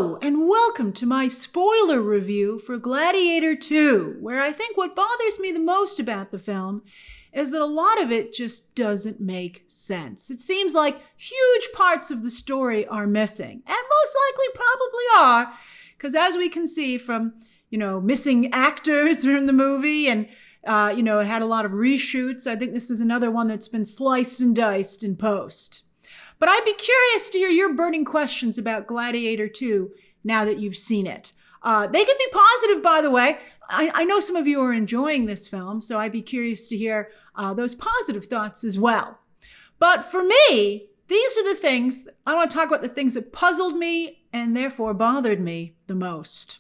Hello, and welcome to my spoiler review for Gladiator 2, where I think what bothers me the most about the film is that a lot of it just doesn't make sense. It seems like huge parts of the story are missing, and most likely probably are, because as we can see from, missing actors from the movie, and, it had a lot of reshoots. I think this is another one that's been sliced and diced in post. But I'd be curious to hear your burning questions about Gladiator 2 now that you've seen it. They can be positive, by the way. I know some of you are enjoying this film, so I'd be curious to hear those positive thoughts as well. But for me, these are the things, I want to talk about the things that puzzled me and therefore bothered me the most.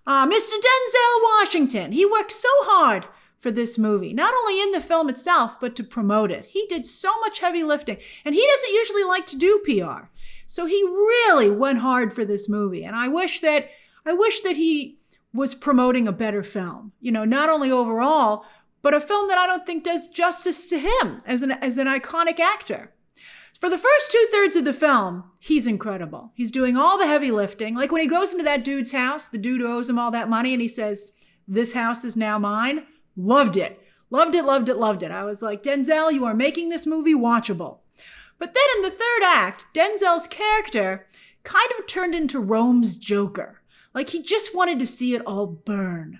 Mr. Denzel Washington, he worked so hard for this movie, not only in the film itself, but to promote it. He did so much heavy lifting, and he doesn't usually like to do PR. So he really went hard for this movie. And I wish that he was promoting a better film, not only overall, but a film that I don't think does justice to him as an iconic actor. For the first 2/3 of the film, he's incredible. He's doing all the heavy lifting. Like when he goes into that dude's house, the dude owes him all that money, and he says, "This house is now mine." Loved it. Loved it, loved it, loved it. I was like, Denzel, you are making this movie watchable. But then in the third act, Denzel's character kind of turned into Rome's Joker. Like he just wanted to see it all burn,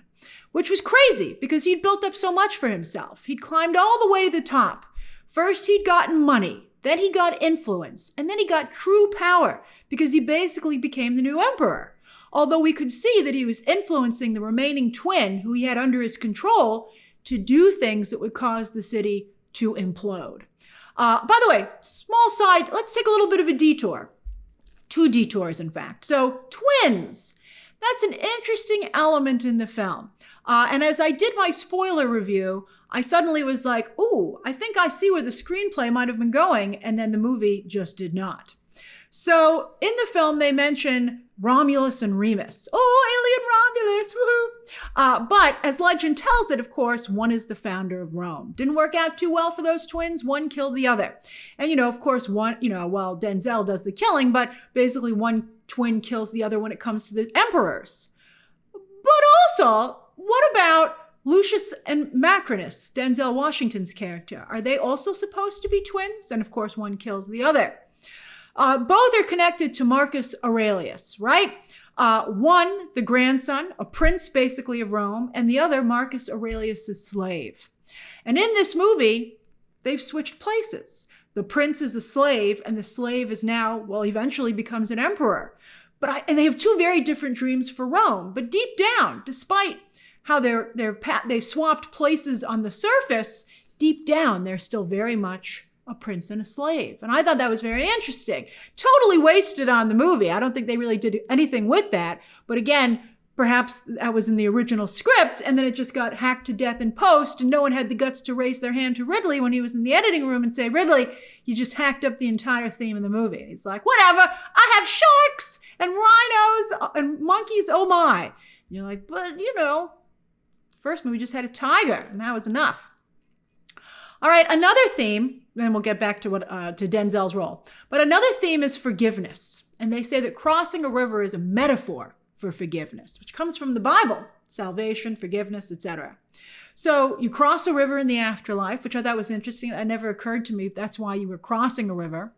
which was crazy because he'd built up so much for himself. He'd climbed all the way to the top. First, he'd gotten money. Then he got influence. And then he got true power because he basically became the new emperor. Although we could see that he was influencing the remaining twin who he had under his control to do things that would cause the city to implode. By the way, small side, let's take a little bit of a detour. 2 detours, in fact. So twins, that's an interesting element in the film. And as I did my spoiler review, I suddenly was like, ooh, I think I see where the screenplay might have been going, and then the movie just did not. So in the film, they mention Romulus and Remus. Oh, alien Romulus, woohoo! But as legend tells it, of course, one is the founder of Rome. Didn't work out too well for those twins. One killed the other. And, of course, Denzel does the killing, but basically one twin kills the other when it comes to the emperors. But also, what about Lucius and Macrinus, Denzel Washington's character? Are they also supposed to be twins? And, of course, one kills the other. Both are connected to Marcus Aurelius, right? One, the grandson, a prince basically of Rome, and the other, Marcus Aurelius' slave. And in this movie, they've switched places. The prince is a slave, and the slave is now, eventually becomes an emperor. And they have 2 very different dreams for Rome. But deep down, despite how they've swapped places on the surface, deep down, they're still very much a prince and a slave. And I thought that was very interesting. Totally wasted on the movie. I don't think they really did anything with that. But again, perhaps that was in the original script, and then it just got hacked to death in post, and no one had the guts to raise their hand to Ridley when he was in the editing room and say, Ridley, you just hacked up the entire theme of the movie. And he's like, whatever, I have sharks and rhinos and monkeys, oh my. And you're like, but first movie just had a tiger, and that was enough. All right, another theme, then we'll get back to Denzel's role. But another theme is forgiveness. And they say that crossing a river is a metaphor for forgiveness, which comes from the Bible, salvation, forgiveness, etc. So you cross a river in the afterlife, which I thought was interesting. That never occurred to me. That's why you were crossing a river.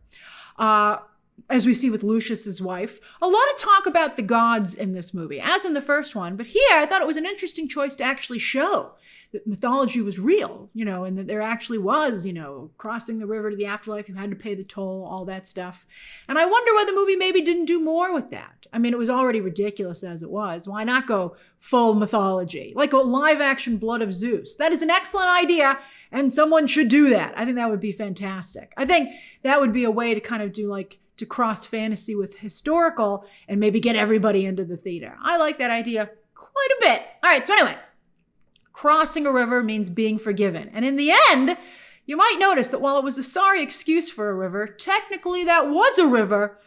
As we see with Lucius's wife. A lot of talk about the gods in this movie, as in the first one. But here, I thought it was an interesting choice to actually show that mythology was real, and that there actually was, crossing the river to the afterlife, you had to pay the toll, all that stuff. And I wonder why the movie maybe didn't do more with that. I mean, it was already ridiculous as it was. Why not go full mythology? Like a live-action Blood of Zeus. That is an excellent idea, and someone should do that. I think that would be fantastic. I think that would be a way to kind of do to cross fantasy with historical and maybe get everybody into the theater. I like that idea quite a bit. All right, so anyway, crossing a river means being forgiven. And in the end, you might notice that while it was a sorry excuse for a river, technically that was a river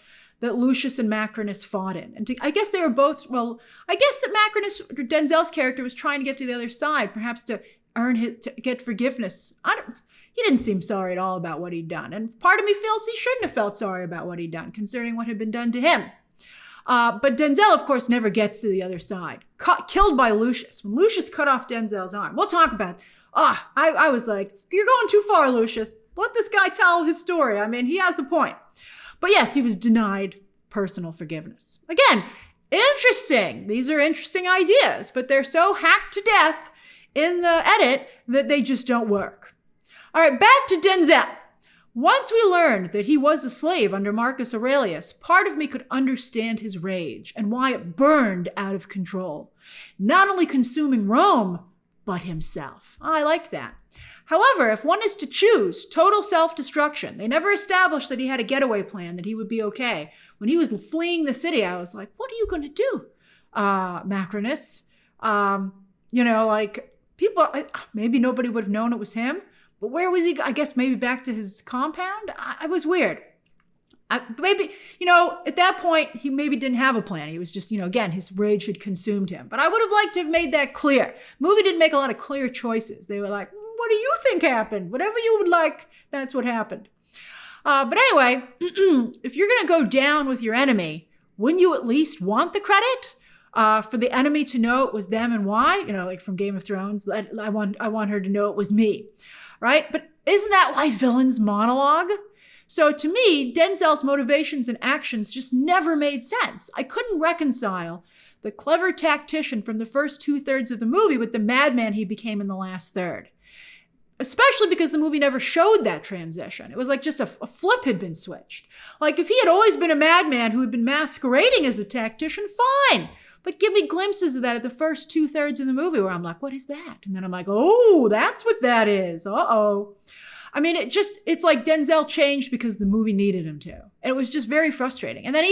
that Lucius and Macrinus fought in. And I guess they were both, I guess that Macrinus, Denzel's character, was trying to get to the other side, perhaps to get forgiveness. He didn't seem sorry at all about what he'd done. And part of me feels he shouldn't have felt sorry about what he'd done, considering what had been done to him. But Denzel, of course, never gets to the other side. Killed by Lucius. When Lucius cut off Denzel's arm. We'll talk about it. I was like, you're going too far, Lucius. Let this guy tell his story. I mean, he has a point. But yes, he was denied personal forgiveness. Again, interesting. These are interesting ideas, but they're so hacked to death in the edit that they just don't work. All right, back to Denzel. Once we learned that he was a slave under Marcus Aurelius, part of me could understand his rage and why it burned out of control. Not only consuming Rome, but himself. I liked that. However, if one is to choose total self-destruction, they never established that he had a getaway plan, that he would be okay. When he was fleeing the city, I was like, what are you going to do, Macronus? People, maybe nobody would have known it was him, but where was he? I guess maybe back to his compound? I was weird. Maybe, at that point, he maybe didn't have a plan. He was just, again, his rage had consumed him. But I would have liked to have made that clear. The movie didn't make a lot of clear choices. They were like, what do you think happened? Whatever you would like, that's what happened. But anyway, if you're going to go down with your enemy, wouldn't you at least want the credit for the enemy to know it was them and why? Like from Game of Thrones, I want her to know it was me, right? But isn't that why villains monologue? So to me, Denzel's motivations and actions just never made sense. I couldn't reconcile the clever tactician from the first 2/3 of the movie with the madman he became in the last third. Especially because the movie never showed that transition. It was like just a flip had been switched. Like if he had always been a madman who had been masquerading as a tactician, fine. But give me glimpses of that at the first 2/3 of the movie where I'm like, what is that? And then I'm like, oh, that's what that is. Uh-oh. I mean, it's like Denzel changed because the movie needed him to. And it was just very frustrating. And then,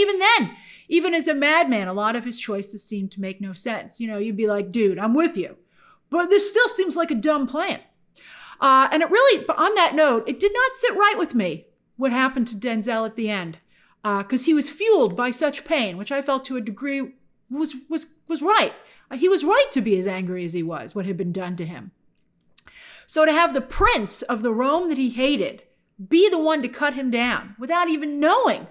even as a madman, a lot of his choices seemed to make no sense. You'd be like, dude, I'm with you. But this still seems like a dumb plan. And but on that note, it did not sit right with me what happened to Denzel at the end. Because he was fueled by such pain, which I felt to a degree was right. He was right to be as angry as he was, what had been done to him. So to have the prince of the Rome that he hated be the one to cut him down without even knowing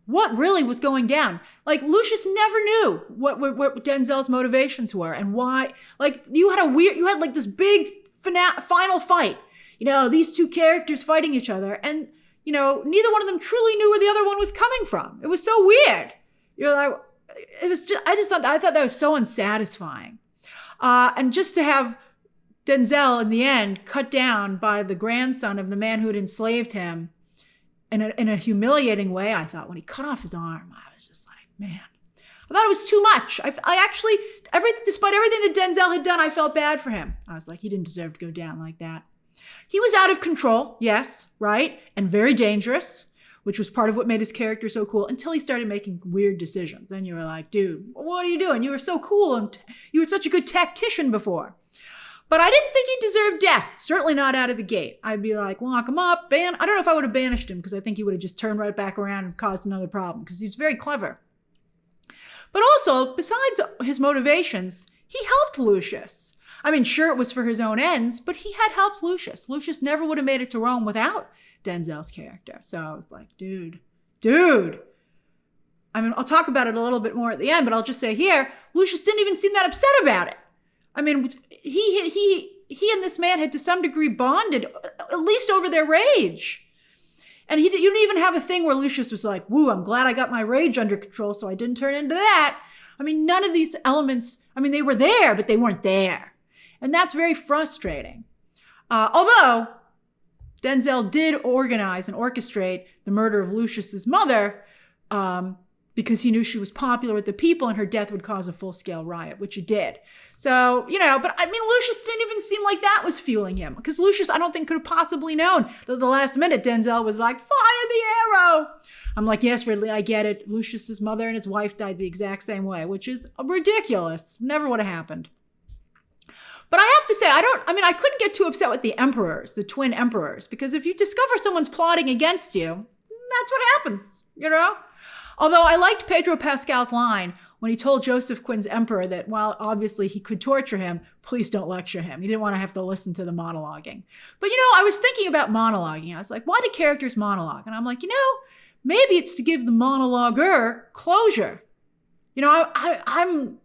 what really was going down. Like Lucius never knew what Denzel's motivations were and why. Like you had like this big final fight. These two characters fighting each other and, neither one of them truly knew where the other one was coming from. It was so weird. You're like, I thought that was so unsatisfying. And just to have Denzel, in the end, cut down by the grandson of the man who had enslaved him in a humiliating way, I thought, when he cut off his arm, I was just like, man. I thought it was too much. I actually, despite everything that Denzel had done, I felt bad for him. I was like, he didn't deserve to go down like that. He was out of control, yes, right? And very dangerous, which was part of what made his character so cool, until he started making weird decisions. And you were like, dude, what are you doing? You were so cool and you were such a good tactician before. But I didn't think he deserved death. Certainly not out of the gate. I'd be like, lock him up, I don't know if I would have banished him because I think he would have just turned right back around and caused another problem because he's very clever. But also, besides his motivations, he helped Lucius. I mean, sure, it was for his own ends, but he had helped Lucius. Lucius never would have made it to Rome without Denzel's character. So I was like, dude. I mean, I'll talk about it a little bit more at the end, but I'll just say here, Lucius didn't even seem that upset about it. I mean, he and this man had to some degree bonded, at least over their rage. And you didn't even have a thing where Lucius was like, woo, I'm glad I got my rage under control so I didn't turn into that. I mean, none of these elements, they were there, but they weren't there. And that's very frustrating. Although Denzel did organize and orchestrate the murder of Lucius's mother, because he knew she was popular with the people and her death would cause a full-scale riot, which it did. So, but Lucius didn't even seem like that was fueling him. Because Lucius, I don't think, could have possibly known that at the last minute Denzel was like, fire the arrow. I'm like, yes, Ridley, I get it. Lucius's mother and his wife died the exact same way, which is ridiculous. Never would have happened. But I have to say, I couldn't get too upset with the emperors, the twin emperors, because if you discover someone's plotting against you, that's what happens, Although I liked Pedro Pascal's line when he told Joseph Quinn's emperor that while obviously he could torture him, please don't lecture him. He didn't want to have to listen to the monologuing. But, I was thinking about monologuing. I was like, why do characters monologue? And I'm like, maybe it's to give the monologuer closure. I'm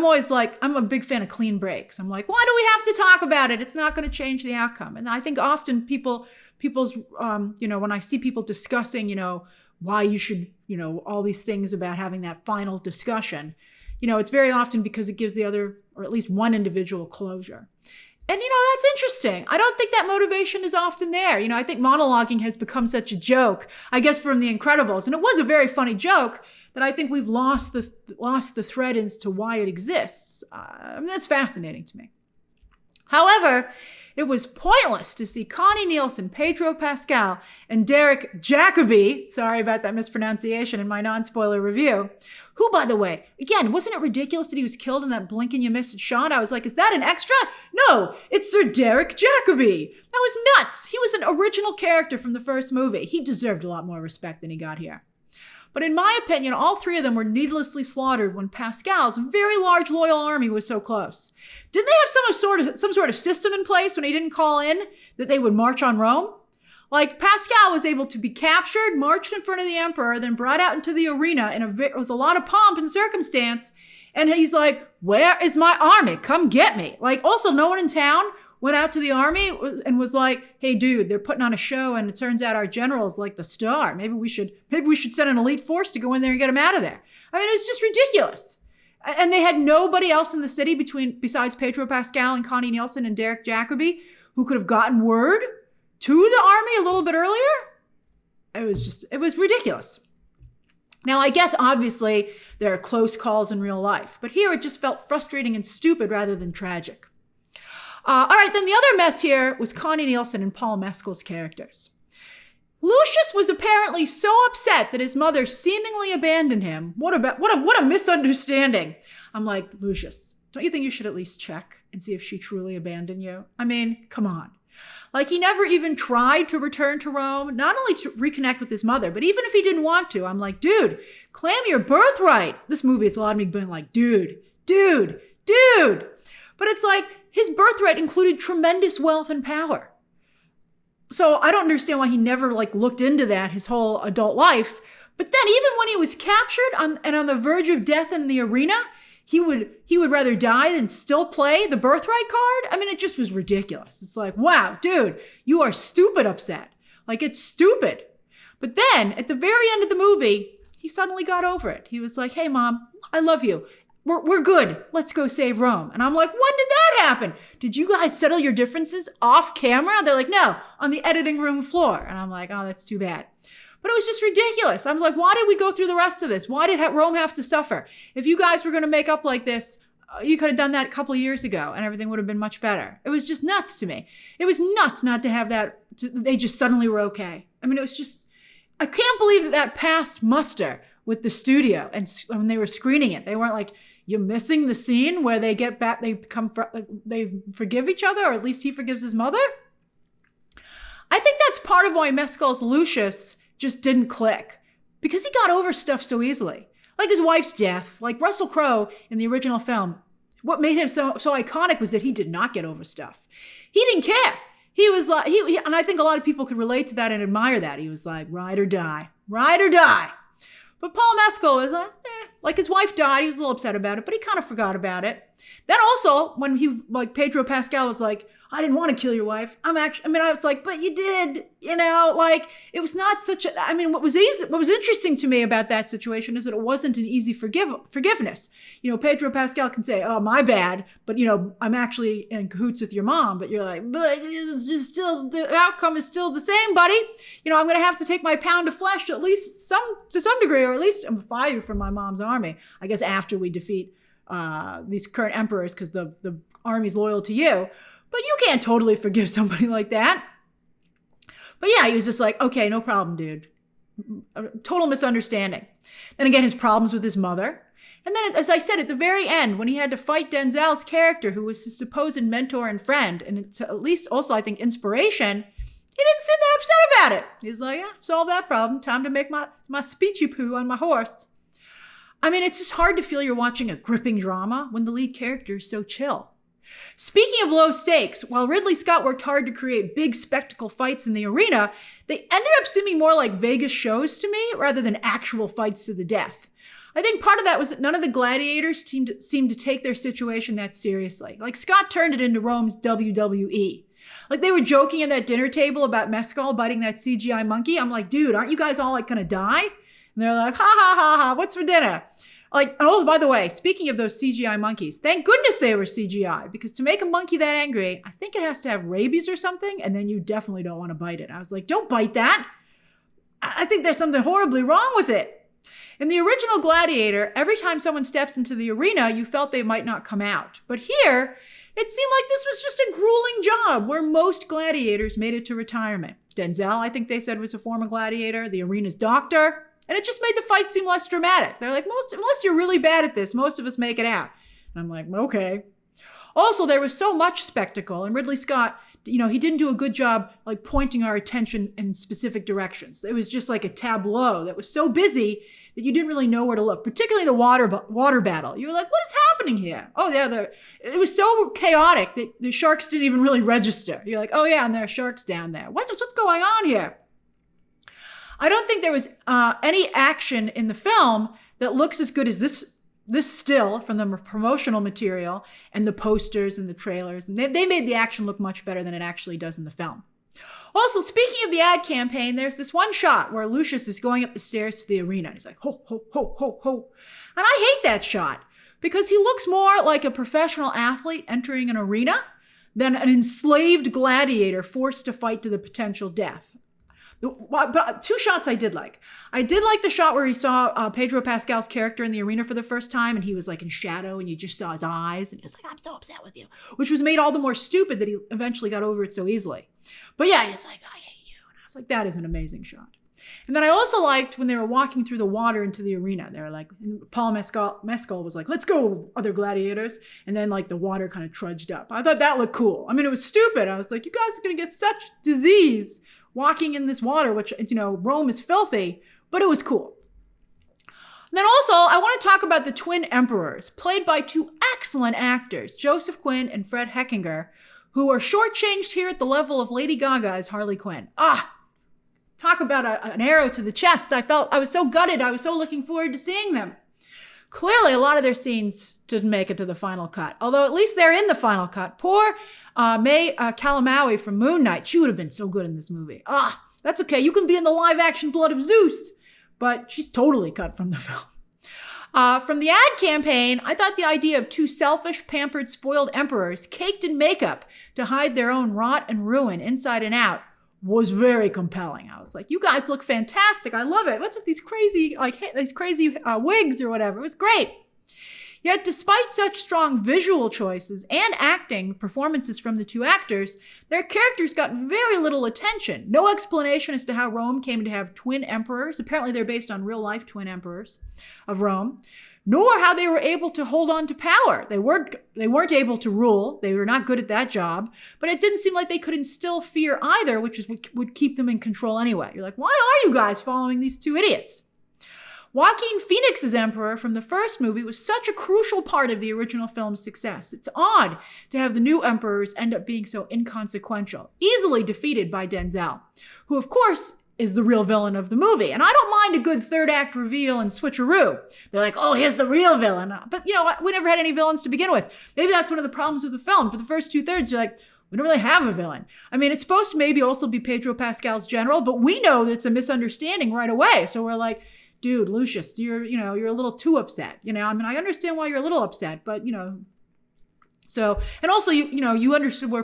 always like, I'm a big fan of clean breaks. I'm like, why do we have to talk about it? It's not going to change the outcome. And I think often people's, when I see people discussing, why you should, all these things about having that final discussion, it's very often because it gives the other, or at least one individual, closure. And, that's interesting. I don't think that motivation is often there. I think monologuing has become such a joke, I guess, from The Incredibles. And it was a very funny joke that I think we've lost the thread as to why it exists. That's fascinating to me. However, it was pointless to see Connie Nielsen, Pedro Pascal, and Derek Jacobi, sorry about that mispronunciation in my non-spoiler review, who, by the way, again, wasn't it ridiculous that he was killed in that blink and you missed shot? I was like, is that an extra? No, it's Sir Derek Jacobi. That was nuts. He was an original character from the first movie. He deserved a lot more respect than he got here. But in my opinion, all three of them were needlessly slaughtered when Pascal's very large loyal army was so close. Didn't they have some sort of system in place when he didn't call in that they would march on Rome? Like, Pascal was able to be captured, marched in front of the emperor, then brought out into the arena with a lot of pomp and circumstance. And he's like, where is my army? Come get me. Like, also, no one in town went out to the army and was like, hey, dude, they're putting on a show and it turns out our general's like the star. Maybe we should send an elite force to go in there and get him out of there. I mean, it's just ridiculous. And they had nobody else in the city besides Pedro Pascal and Connie Nielsen and Derek Jacobi who could have gotten word to the army a little bit earlier. It was ridiculous. Now, I guess obviously there are close calls in real life, but here it just felt frustrating and stupid rather than tragic. All right, then the other mess here was Connie Nielsen and Paul Mescal's characters. Lucius was apparently so upset that his mother seemingly abandoned him. What a misunderstanding. I'm like, Lucius, don't you think you should at least check and see if she truly abandoned you? I mean, come on. Like, he never even tried to return to Rome, not only to reconnect with his mother, but even if he didn't want to, I'm like, dude, claim your birthright. This movie has a lot of me being like, dude. But it's like, his birthright included tremendous wealth and power. So I don't understand why he never looked into that his whole adult life. But then even when he was captured and on the verge of death in the arena, he would rather die than still play the birthright card. I mean, it just was ridiculous. It's like, wow, dude, you are stupid upset. Like, it's stupid. But then at the very end of the movie, he suddenly got over it. He was like, hey, Mom, I love you. We're good. Let's go save Rome. And I'm like, when did that happen? Did you guys settle your differences off camera? They're like, no, on the editing room floor. And I'm like, oh, that's too bad. But it was just ridiculous. I was like, why did we go through the rest of this? Why did Rome have to suffer? If you guys were going to make up like this, you could have done that a couple of years ago and everything would have been much better. It was just nuts to me. It was nuts not to have that. They just suddenly were okay. I mean, it was just, I can't believe that passed muster with the studio. And when they were screening it, they weren't like, you're missing the scene where they get back, they forgive each other, or at least he forgives his mother. I think that's part of why Mescal's Lucius just didn't click, because he got over stuff so easily. Like his wife's death, like Russell Crowe in the original film. What made him so iconic was that he did not get over stuff. He didn't care. He was like, and I think a lot of people could relate to that and admire that. He was like, ride or die, ride or die. But Paul Mescal was like his wife died. He was a little upset about it, but he kind of forgot about it. Then also, when Pedro Pascal was like, I didn't want to kill your wife. I was like, but you did, it was not such a, what was interesting to me about that situation is that it wasn't an easy forgiveness. Pedro Pascal can say, oh, my bad, but I'm actually in cahoots with your mom, but you're like, but it's just still, the outcome is still the same, buddy. I'm going to have to take my pound of flesh at least to some degree, or at least fire you from my mom's army. I guess after we defeat these current emperors, because the army's loyal to you. But you can't totally forgive somebody like that. But yeah, he was just like, okay, no problem, dude. A total misunderstanding. Then again, his problems with his mother. And then, as I said, at the very end, when he had to fight Denzel's character, who was his supposed mentor and friend, and at least also, I think, inspiration, he didn't seem that upset about it. He was like, yeah, solve that problem. Time to make my speechy poo on my horse. It's just hard to feel you're watching a gripping drama when the lead character is so chill. Speaking of low stakes, while Ridley Scott worked hard to create big spectacle fights in the arena, they ended up seeming more like Vegas shows to me rather than actual fights to the death. I think part of that was that none of the gladiators seemed to take their situation that seriously. Like Scott turned it into Rome's WWE. Like they were joking at that dinner table about Mescal biting that CGI monkey. I'm like, dude, aren't you guys all like gonna die? And they're like, ha ha ha ha, what's for dinner? Like, oh, by the way, speaking of those CGI monkeys, thank goodness they were CGI, because to make a monkey that angry, I think it has to have rabies or something, and then you definitely don't want to bite it. I was like, don't bite that. I think there's something horribly wrong with it. In the original Gladiator, every time someone steps into the arena, you felt they might not come out. But here, it seemed like this was just a grueling job where most gladiators made it to retirement. Denzel, I think they said, was a former gladiator, the arena's doctor, and it just made the fight seem less dramatic. They're like, unless you're really bad at this, most of us make it out. And I'm like, okay. Also, there was so much spectacle, and Ridley Scott, he didn't do a good job like pointing our attention in specific directions. It was just like a tableau that was so busy that you didn't really know where to look, particularly the water battle. You were like, what is happening here? Oh, yeah, it was so chaotic that the sharks didn't even really register. You're like, oh yeah, and there are sharks down there. What's going on here? I don't think there was any action in the film that looks as good as this still from the promotional material and the posters and the trailers. And they made the action look much better than it actually does in the film. Also, speaking of the ad campaign, there's this one shot where Lucius is going up the stairs to the arena. And he's like, ho, ho, ho, ho, ho. And I hate that shot because he looks more like a professional athlete entering an arena than an enslaved gladiator forced to fight to the potential death. But two shots I did like. I did like the shot where he saw Pedro Pascal's character in the arena for the first time, and he was like in shadow, and you just saw his eyes, and he was like, I'm so upset with you, which was made all the more stupid that he eventually got over it so easily. But yeah, he's like, I hate you. And I was like, that is an amazing shot. And then I also liked when they were walking through the water into the arena. They were like, Paul Mescal was like, let's go, other gladiators. And then like the water kind of trudged up. I thought that looked cool. I mean, it was stupid. I was like, you guys are going to get such disease walking in this water, which, Rome is filthy, but it was cool. And then also, I want to talk about the twin emperors, played by two excellent actors, Joseph Quinn and Fred Heckinger, who are shortchanged here at the level of Lady Gaga as Harley Quinn. Talk about an arrow to the chest. I was so gutted. I was so looking forward to seeing them. Clearly, a lot of their scenes didn't make it to the final cut, although at least they're in the final cut. Poor May Calamawy from Moon Knight. She would have been so good in this movie. That's okay. You can be in the live-action Blood of Zeus, but she's totally cut from the film. From the ad campaign, I thought the idea of two selfish, pampered, spoiled emperors caked in makeup to hide their own rot and ruin inside and out was very compelling. I was like, you guys look fantastic. I love it. What's with these crazy wigs or whatever? It was great. Yet despite such strong visual choices and acting performances from the two actors, their characters got very little attention. No explanation as to how Rome came to have twin emperors. Apparently they're based on real-life twin emperors of Rome. Nor how they were able to hold on to power. They weren't able to rule. They were not good at that job. But it didn't seem like they could instill fear either, which would keep them in control anyway. You're like, why are you guys following these two idiots? Joaquin Phoenix's emperor from the first movie was such a crucial part of the original film's success. It's odd to have the new emperors end up being so inconsequential, easily defeated by Denzel, who of course is the real villain of the movie. And I don't mind a good third act reveal and switcheroo. They're like, oh, here's the real villain. But we never had any villains to begin with. Maybe that's one of the problems with the film. For the first 2/3, you're like, we don't really have a villain. I mean, it's supposed to maybe also be Pedro Pascal's general, but we know that it's a misunderstanding right away. So we're like, dude, Lucius, you're a little too upset. I mean, I understand why you're a little upset, but So, and also, you understood where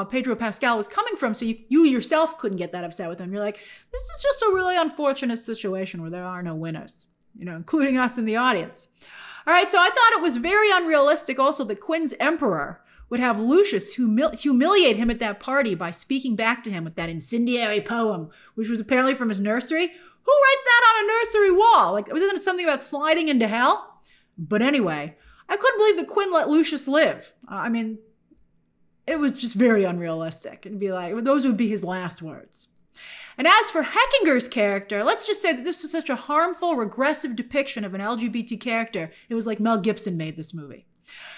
Pedro Pascal was coming from, so you yourself couldn't get that upset with him. You're like, this is just a really unfortunate situation where there are no winners, including us in the audience. All right, so I thought it was very unrealistic also that Quinn's emperor would have Lucius humiliate him at that party by speaking back to him with that incendiary poem, which was apparently from his nursery. Who writes that on a nursery wall? Like, wasn't it something about sliding into hell? But anyway, I couldn't believe that Quinn let Lucius live. I mean, it was just very unrealistic. It'd be like, those would be his last words. And as for Heckinger's character, let's just say that this was such a harmful, regressive depiction of an LGBT character. It was like Mel Gibson made this movie.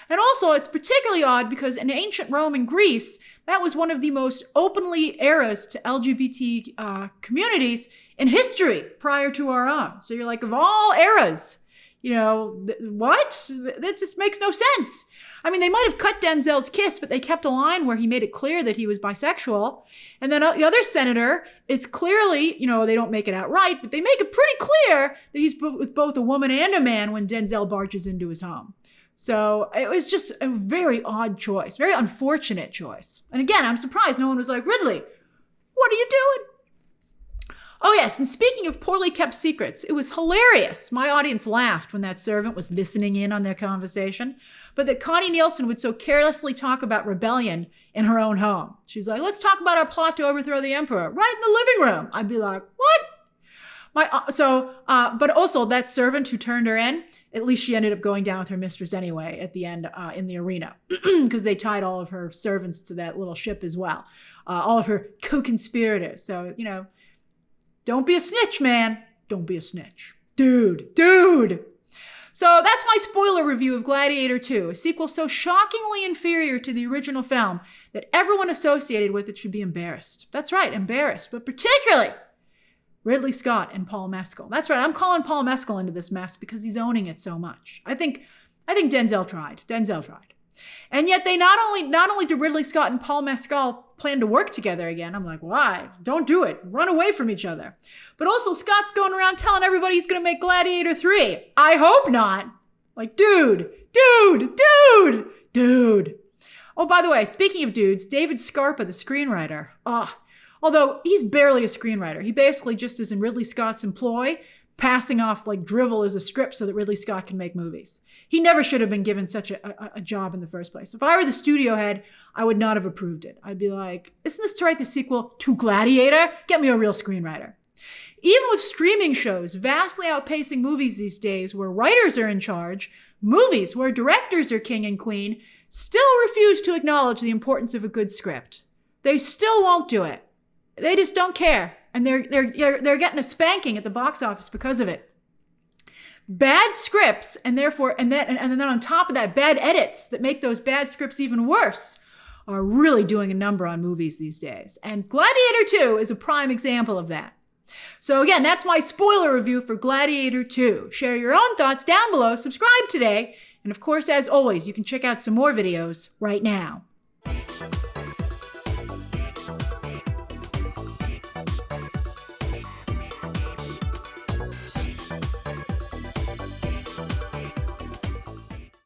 And also, it's particularly odd because in ancient Rome and Greece, that was one of the most openly eras to LGBT communities in history prior to our own. So you're like, of all eras, What? That just makes no sense. I mean, they might have cut Denzel's kiss, but they kept a line where he made it clear that he was bisexual. And then the other senator is clearly, they don't make it outright, but they make it pretty clear that he's with both a woman and a man when Denzel barges into his home. So it was just a very odd choice, very unfortunate choice. And again, I'm surprised no one was like, Ridley, what are you doing? Oh yes, and speaking of poorly kept secrets, it was hilarious. My audience laughed when that servant was listening in on their conversation, but that Connie Nielsen would so carelessly talk about rebellion in her own home. She's like, let's talk about our plot to overthrow the emperor right in the living room. I'd be like, what? But also that servant who turned her in, at least she ended up going down with her mistress anyway at the end in the arena, because they tied all of her servants to that little ship as well, all of her co-conspirators. So, don't be a snitch, man. Don't be a snitch. Dude. So that's my spoiler review of Gladiator 2, a sequel so shockingly inferior to the original film that everyone associated with it should be embarrassed. That's right, embarrassed, but particularly Ridley Scott and Paul Mescal. That's right, I'm calling Paul Mescal into this mess because he's owning it so much. I think Denzel tried. And yet they not only did Ridley Scott and Paul Mescal plan to work together again. I'm like, why? Don't do it. Run away from each other. But also Scott's going around telling everybody he's going to make Gladiator 3. I hope not. Like, dude. Oh, by the way, speaking of dudes, David Scarpa, the screenwriter, although he's barely a screenwriter. He basically just is in Ridley Scott's employ, passing off like drivel as a script so that Ridley Scott can make movies. He never should have been given such a job in the first place. If I were the studio head, I would not have approved it. I'd be like, isn't this to write the sequel to Gladiator? Get me a real screenwriter. Even with streaming shows vastly outpacing movies these days where writers are in charge, movies where directors are king and queen still refuse to acknowledge the importance of a good script. They still won't do it. They just don't care. And they're getting a spanking at the box office because of it. Bad scripts, and then on top of that, bad edits that make those bad scripts even worse are really doing a number on movies these days. And Gladiator 2 is a prime example of that. So again, that's my spoiler review for Gladiator 2. Share your own thoughts down below, subscribe today, and of course, as always, you can check out some more videos right now.